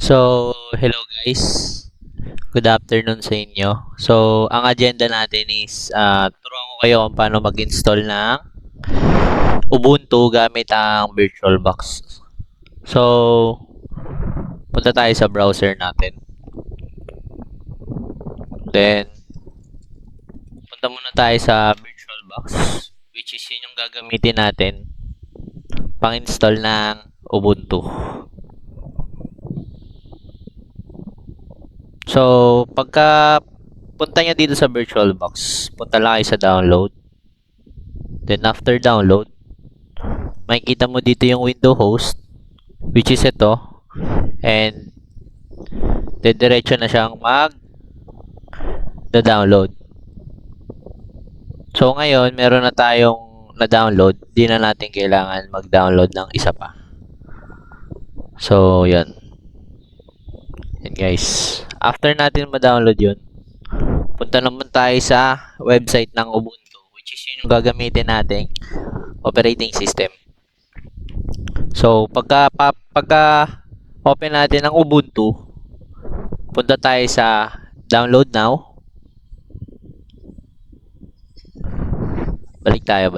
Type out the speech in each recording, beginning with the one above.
So, hello guys. Good afternoon sa inyo. So, ang agenda natin is turuan ko kayo kung paano mag-install ng Ubuntu gamit ang VirtualBox. So, punta tayo sa browser natin. Then, punta muna tayo sa VirtualBox, which is yun yung gagamitin natin pang-install ng Ubuntu. So, pagka punta nyo dito sa VirtualBox, punta lang kayo sa download. Then, after download, makikita mo dito yung window host, which is ito. And, diretso na siyang mag-download. So, ngayon, meron na tayong na-download. Di na natin kailangan mag-download ng isa pa. So, yan. Yan guys. After natin ma-download yun, punta naman tayo sa website ng Ubuntu, which is yun yung gagamitin nating operating system. So, pagka open natin ang Ubuntu, punta tayo sa download now. Balik tayo.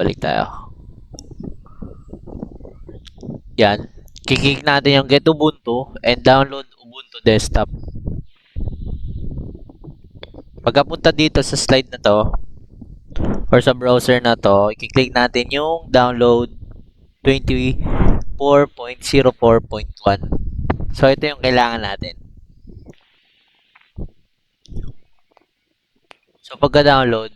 Yan. Kiklik natin yung Get Ubuntu and download Ubuntu Desktop. Pagkapunta dito sa slide na to, or sa browser na to, i-click natin yung download 24.04.1. So, ito yung kailangan natin. So, pagka-download,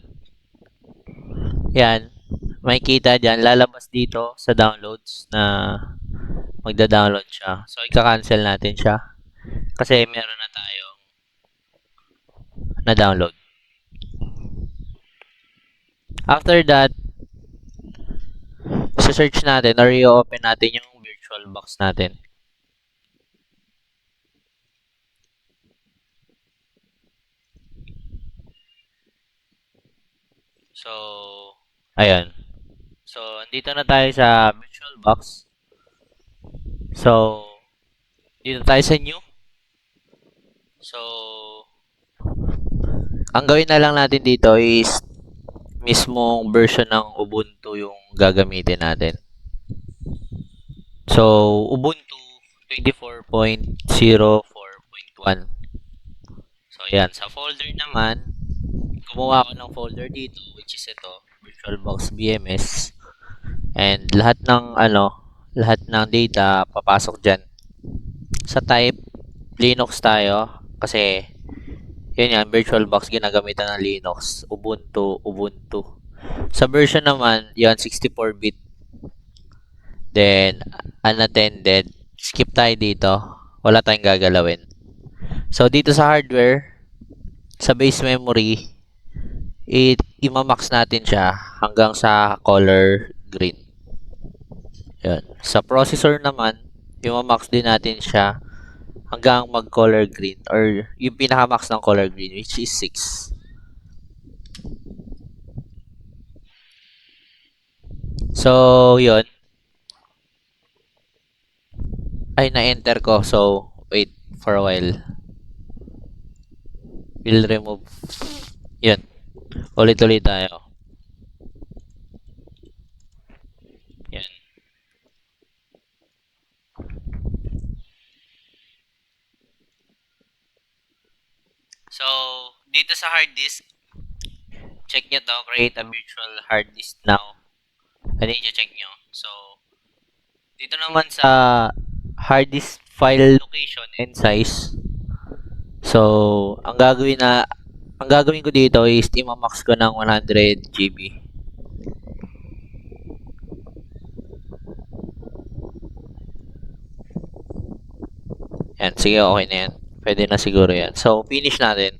yan, makikita dyan, lalabas dito sa downloads na magda-download siya. So, ika-cancel natin siya kasi meron na tayong na-download. After that, search natin or i-open natin yung VirtualBox natin. So, ayan. So, andito na tayo sa VirtualBox. So, dito tayo sa new. So, ang gawin na lang natin dito is mismong version ng Ubuntu yung gagamitin natin. So, Ubuntu 24.04.1. So, yan. Sa folder naman, gumawa ako ng folder dito, which is ito, VirtualBox BMS. And lahat ng data papasok dyan. Sa type, Linux tayo kasi yun yan, VirtualBox ginagamitan ng Linux, Ubuntu. Sa version naman, yan 64-bit. Then unattended, skip tayo dito. Wala tayong gagalawin. So dito sa hardware, sa base memory, i-max natin siya hanggang sa color green. Yan. Sa processor naman, i-max din natin siya hanggang mag-color green or yung pinaka-max ng color green, which is 6. So, yun. Ay, na-enter ko. So, wait for a while. Will remove. Yun. Ulit-ulit tayo. Yan. So, dito sa hard disk, check nyo to, create a virtual hard disk now. Ano yung check nyo? So, dito naman sa hard disk file location and size. So, ang gagawin ko dito is i-max ko ng 100 GB. Yan, sige, okay na yan. Pwede na siguro yan. So, finish natin.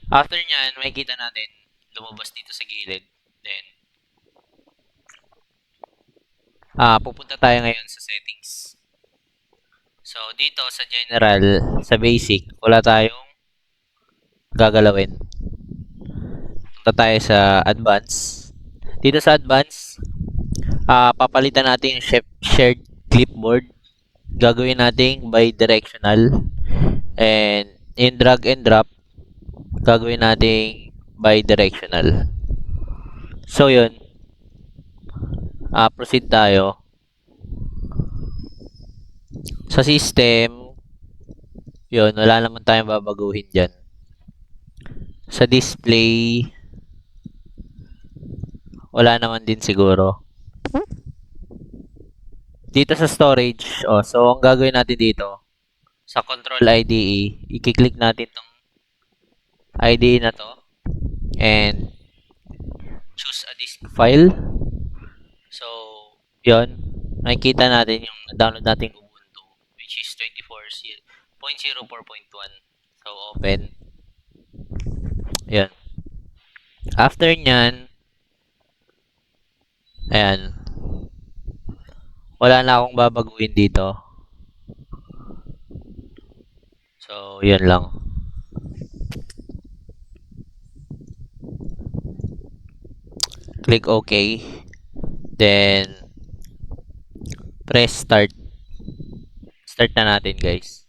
After nyan, makikita natin lumabas dito sa gilid. Then, pupunta tayo ngayon sa settings. So, dito sa general, sa basic, wala tayong gagalawin. Punta tayo sa advanced. Dito sa advanced, papalitan natin yung shared clipboard. gagawin nating bidirectional. And in drag and drop, gagawin nating bidirectional. So, yun. Proceed tayo. Sa system, yun, wala naman tayong babaguhin dyan. Sa display, wala naman din siguro. Dito sa storage, so ang gagawin natin dito, sa control IDE, i-click natin tong IDE na to and choose a disk file. So, yun, makikita natin yung download natin Ubuntu, which is 24.04.1. So, open. Yun. After nyan, ayan, wala na akong babaguhin dito. So, yun lang. Click OK. Then, press start. Start na natin, guys.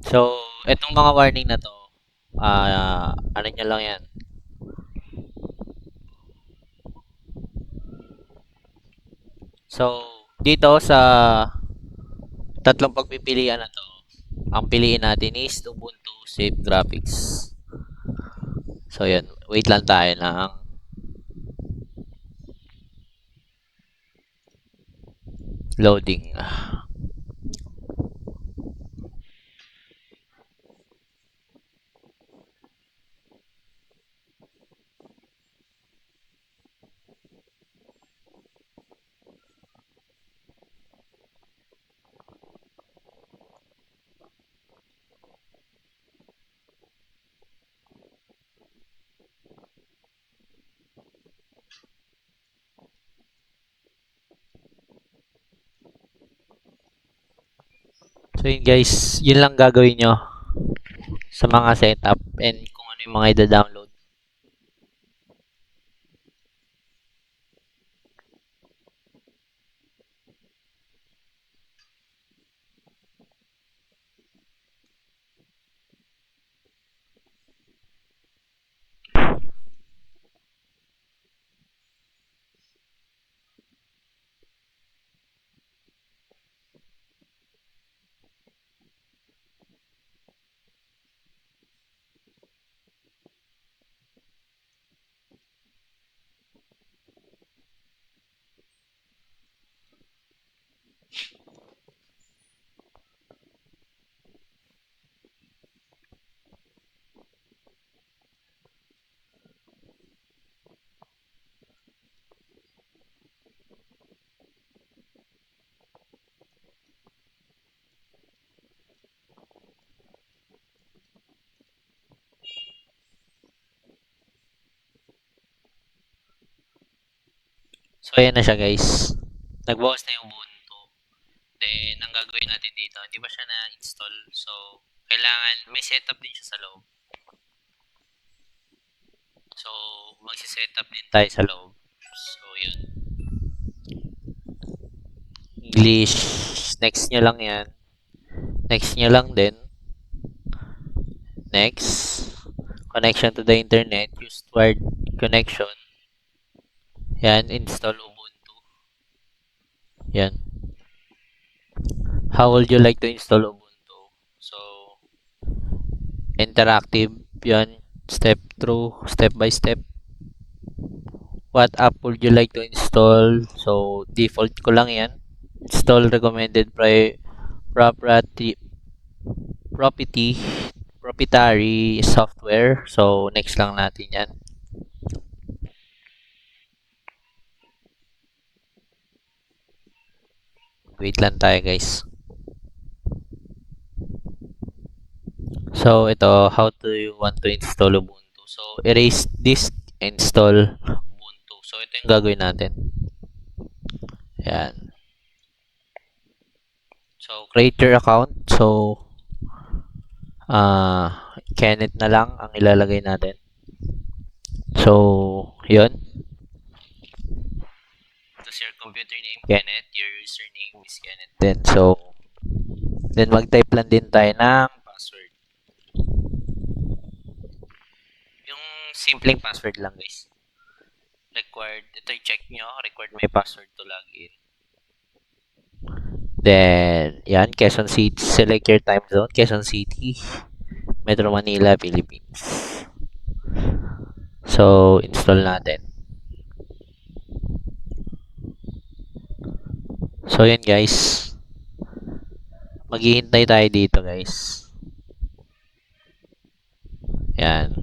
So, etong mga warning na to, ano nyo lang yan. So, dito sa tatlong pagpipilian na to, ang piliin natin is Ubuntu Safe Graphics. So, yun. Wait lang tayo ng loading. So, yun guys. Yun lang gagawin nyo sa mga setup and kung ano yung mga ida-download. So, ayan na siya guys. Nagbukas na yung Ubuntu. Then, ang gagawin natin dito, hindi pa siya na-install. So, kailangan, may setup din siya sa loob. So, magsi-setup din tayo sa loob. So, yun. English. Next nyo lang yan. Next nyo lang din. Next. Connection to the internet. Use wired connection. Yan. Install Ubuntu. Yan. How would you like to install Ubuntu? So, interactive. Yan. Step by step. What app would you like to install? So, default ko lang yan. Install recommended property proprietary software. So, next lang natin yan. Wait lang tayo guys. So, ito, how do you want to install Ubuntu? So, erase disk, install Ubuntu. So, ito yung gagawin natin. Yan. So, create your account. So, Kenneth na lang ang ilalagay natin. So, yun. Tapos your computer name, Kenneth. Your username is Kenneth din. So, then mag-type lang din tayo ng password. Yung simpleng password lang, guys. Required, ito i-check nyo. Required may password to login. Then, yan, Quezon City. Select your time zone. Quezon City. Metro Manila, Philippines. So, install natin. So, yan guys. Maghihintay tayo dito guys. Yan.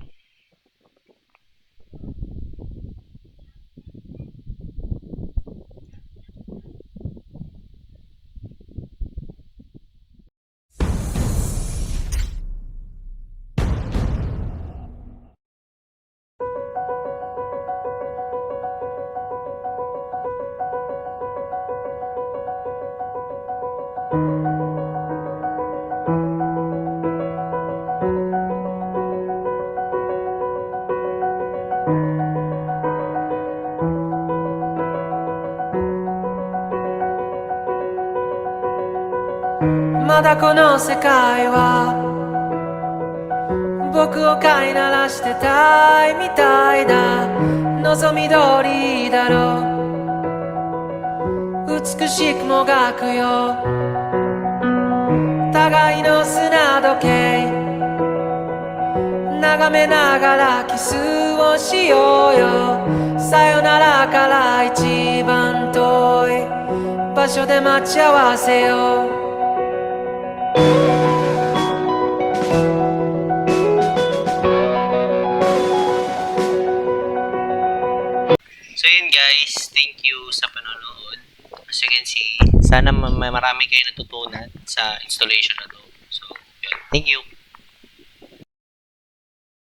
まだこの世界は僕を飼いならしてたいみたいだ望み通りだろう美しくもがくよ互いの砂時計眺めながらキスをしようよさよならから一番遠い場所で待ち合わせようSo yun guys, thank you sa panonood. As you can see, sana marami kayo natutunan sa installation na to. So, yun. Thank you.